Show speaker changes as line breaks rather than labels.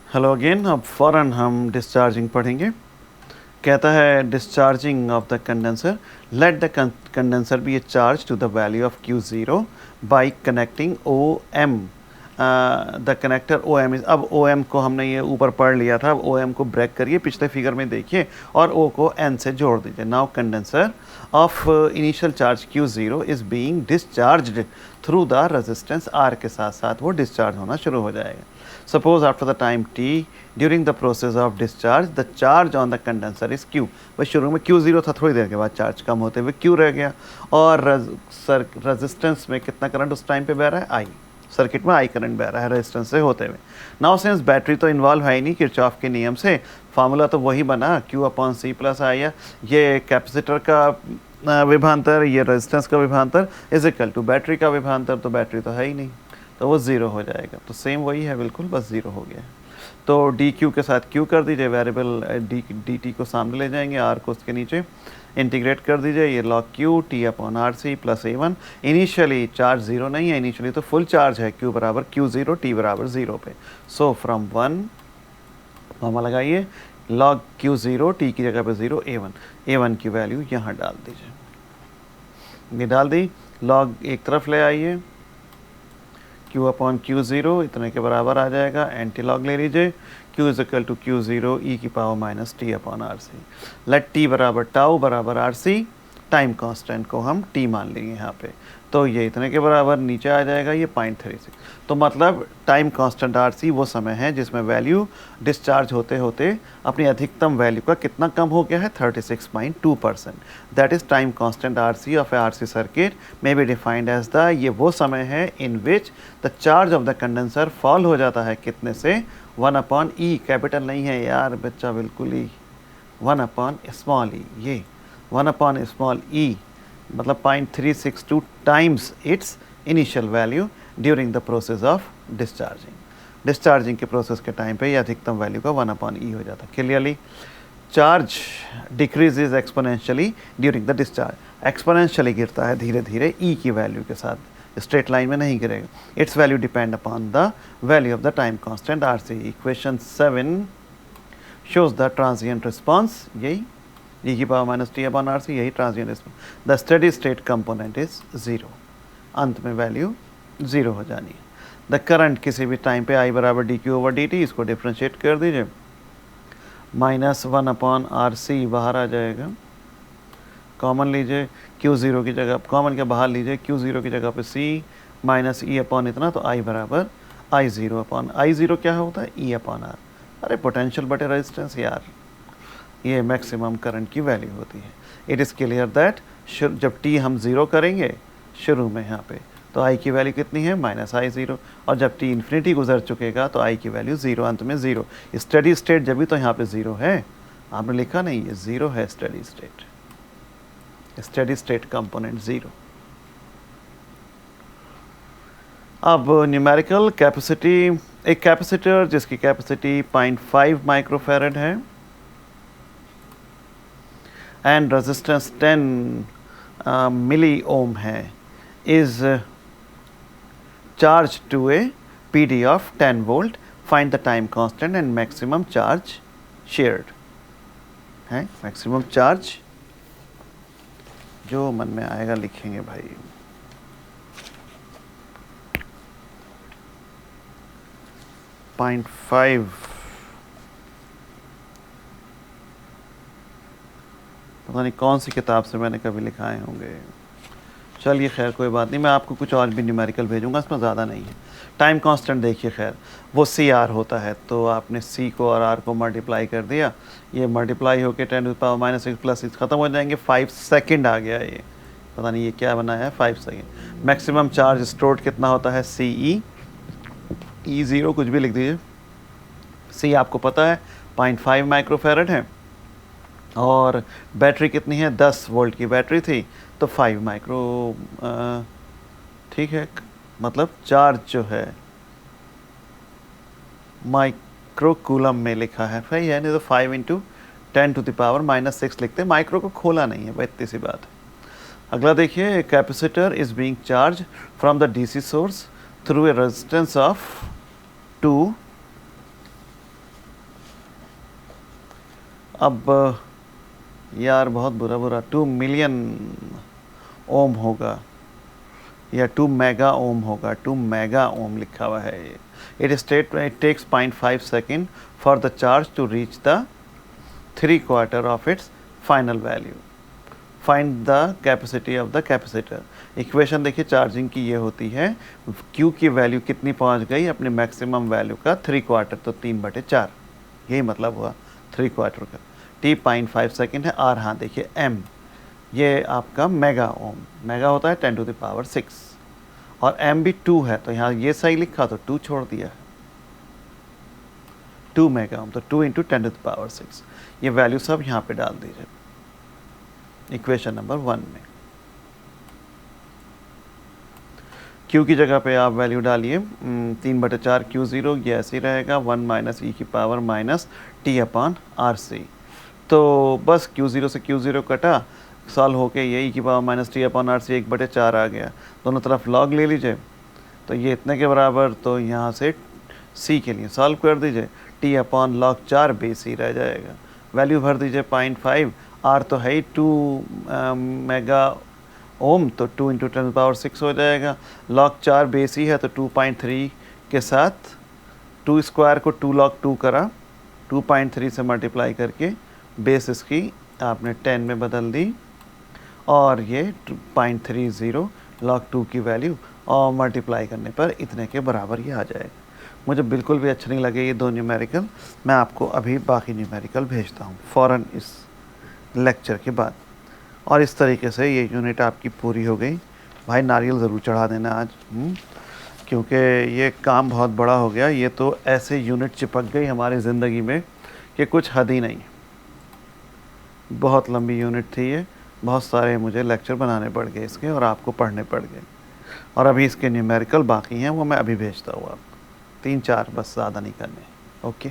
Hello again. अब फ़ौरन हम डिस्चार्जिंग पढ़ेंगे। कहता है discharging of the condenser, let the condenser be a charge to the value of Q0 by connecting OM। The connector OM इज, अब OM को हमने ये ऊपर पढ़ लिया था, अब OM को ब्रेक करिए, पिछले फिगर में देखिए, और O को N से जोड़ दीजिए। Now condenser of initial charge Q0 is being discharged through the resistance R के साथ साथ वो डिस्चार्ज होना शुरू हो जाएगा। Suppose after the time t during the process of discharge the charge on the condenser is Q। भाई शुरू में Q0 था, थोड़ी देर के बाद चार्ज कम होते हुए Q रह गया, और रेजिस्टेंस में कितना करंट उस टाइम पे बह रहा है? I। सर्किट में I करंट बह रहा है रेजिस्टेंस से होते हुए। नाउ सिंस बैटरी तो इन्वॉल्व है ही नहीं, किरचॉफ के नियम से फार्मूला तो वही बना Q/C + I। ये कैपेसिटर का विभवांतर, ये रेजिस्टेंस का विभवांतर इज इक्वल टू बैटरी का विभवांतर, तो बैटरी तो है ही नहीं, तो वो ज़ीरो हो जाएगा। तो सेम वही है बिल्कुल, बस ज़ीरो हो गया है। तो डी क्यू के साथ क्यू कर दीजिए, वेरिएबल डी टी को सामने ले जाएंगे, आर को उसके नीचे इंटीग्रेट कर दीजिए। ये log Q T/RC + A1। Initially charge zero नहीं है, इनिशियली तो फुल चार्ज है, Q = Q0 T = 0 पे। सो फ्रॉम 1 कॉमा लगाइए, log Q0 T की जगह पे 0 A1 की वैल्यू यहाँ डाल दीजिए। ये डाल दी, log एक तरफ ले आइए, Q/Q0 इतने के बराबर आ जाएगा। एंटी लॉग ले लीजिए, Q = Q0 e⁻ T/RC। लेट T = tau = RC, time constant को हम T मान लेंगे यहाँ पे, तो ये इतने के बराबर नीचे आ जाएगा, ये 0.36। तो मतलब टाइम कांस्टेंट RC वो समय है जिसमें वैल्यू डिस्चार्ज होते होते अपनी अधिकतम वैल्यू का कितना कम हो गया है? 36.2%। That is time constant RC of a RC circuit may be defined as the, ये वो समय है in which the charge of the condenser fall हो जाता है कितने से? 1/E। कैपिटल नहीं है यार बच्चा, बिल्कुल ही 1/e। ये 1/e मतलब 0.362 times it's initial value during the process of discharging. Discharging के प्रोसेस के टाइम पे ये अधिकतम वैल्यू का 1/E हो जाता है। Clearly charge decreases exponentially during the discharge, exponentially गिरता है धीरे धीरे E की वैल्यू के साथ, स्ट्रेट लाइन में नहीं गिरेगा। It's value depend upon the value of the time constant RC। Equation 7 shows the transient response, यही e⁻ T/RC, यही transient response. The steady state component is 0, अंत में वैल्यू 0 हो जानी है। द करंट किसी भी टाइम पे I = dQ/dt, इसको डिफ्रेंशिएट कर दीजिए, -1/RC बाहर आ जाएगा, कॉमन लीजिए, Q0 की जगह कॉमन के बाहर लीजिए, Q0 की जगह पे C माइनस E/ इतना, तो I = I0/I0 क्या होता है? E/R। अरे पोटेंशियल बटे रेजिस्टेंस यार, ये मैक्सिमम करंट की वैल्यू होती है। इट इज़ क्लियर दैट जब T हम 0 करेंगे शुरू में यहाँ पे, तो I की वैल्यू कितनी है? -I0, और जब T इन्फिनिटी गुजर चुकेगा तो I की वैल्यू 0, अंत में 0। स्टेडी स्टेट जब भी तो यहाँ पे 0 है, आपने लिखा नहीं, ये 0 है steady state, steady state component 0। अब न्यूमेरिकल कैपेसिटी, एक कैपेसिटर जिसकी कैपेसिटी 0.5 माइक्रोफैरड है एंड रेजिस्टेंस 10 मिली ओम है, is charge to a PD of 10 volt। Find the time constant and maximum charge shared है। मैक्सिमम चार्ज जो मन में आएगा लिखेंगे भाई। .5 पता नहीं कौन सी किताब से मैंने कभी लिखाए होंगे, चलिए खैर कोई बात नहीं, मैं आपको कुछ और भी न्यूमेरिकल भेजूंगा, इसमें ज़्यादा नहीं है। टाइम कांस्टेंट देखिए, खैर वो CR होता है, तो आपने C को और R को मल्टीप्लाई कर दिया, ये मल्टीप्लाई होकर 10⁻⁶ + 6 ख़त्म हो जाएंगे, 5 सेकेंड आ गया, ये पता नहीं ये क्या बनाया है, 5 सेकेंड। मैक्सिमम चार्ज स्टोर्ड कितना होता है? CE, E0 कुछ भी लिख दीजिए। C आपको पता है 0.5 माइक्रोफैरड है, और बैटरी कितनी है? 10 वोल्ट की बैटरी थी, तो 5 माइक्रो, ठीक है, मतलब चार्ज जो है माइक्रो कूलम में लिखा है भाई, है नहीं तो 5 × 10⁻⁻6 लिखते, माइक्रो को खोला नहीं है भाई, इतनी सी बात है। अगला देखिए, capacitor is being charge from the DC source through a resistance of 2 अब यार बहुत बुरा 2 मिलियन ओम होगा या 2 मेगा ओम होगा, 2 मेगा ओम लिखा हुआ है ये। It takes 0.5 second for the charge to reach the 3/4 of its final value. Find the capacity of the capacitor. Equation देखिए चार्जिंग की ये होती है, Q की वैल्यू कितनी पहुंच गई अपनी मैक्सिमम वैल्यू का 3/4, तो 3/4, यही मतलब हुआ 3/4 का। T 0.5 सेकेंड है। R हाँ देखिए M, ये आपका मेगा ओम, मेगा होता है 10⁶, और M भी 2 है, तो यहाँ ये सही लिखा तो 2 छोड़ दिया, 2 मेगा ओम, तो 2 × 10⁶। ये वैल्यू सब यहाँ पे डाल दीजिए इक्वेशन नंबर 1 में। Q की जगह पे आप वैल्यू डालिए 3/4 Q0, ये ऐसे ही रहेगा 1 - e⁻ -t/RC। तो बस Q0 से Q0 कटा, सॉल्व होके ये e⁻ -t/RC 1/4 आ गया। दोनों तरफ लॉग ले लीजिए, तो ये इतने के बराबर, तो यहाँ से C के लिए सॉल्व कर दीजिए, t/log4 बेस ही रह जाएगा। वैल्यू भर दीजिए 0.5, R तो है ही 2 मेगा ओम, तो 2 × 10⁶ हो जाएगा। log4 बेस ही है, तो 2.3 के साथ 2 स्क्वायर को 2 log 2 करा, 2.3 से मल्टीप्लाई करके बेस इसकी आपने 10 में बदल दी, और ये 0.30 log 2 की वैल्यू, और मल्टीप्लाई करने पर इतने के बराबर ये आ जाएगा। मुझे बिल्कुल भी अच्छे नहीं लगे ये दो न्यूमेरिकल, मैं आपको अभी बाकी न्यूमेरिकल भेजता हूँ फ़ौरन इस लेक्चर के बाद। और इस तरीके से ये यूनिट आपकी पूरी हो गई। भाई नारियल ज़रूर चढ़ा देना आज, क्योंकि ये काम बहुत बड़ा हो गया। ये तो ऐसे यूनिट चिपक गई हमारी ज़िंदगी में कि कुछ हद ही नहीं। बहुत लंबी यूनिट थी ये, बहुत सारे मुझे लेक्चर बनाने पड़ गए इसके, और आपको पढ़ने पड़ गए। और अभी इसके न्यूमेरिकल बाकी हैं, वो मैं अभी भेजता हूँ आपको, 3-4 बस, ज़्यादा नहीं करने। ओके।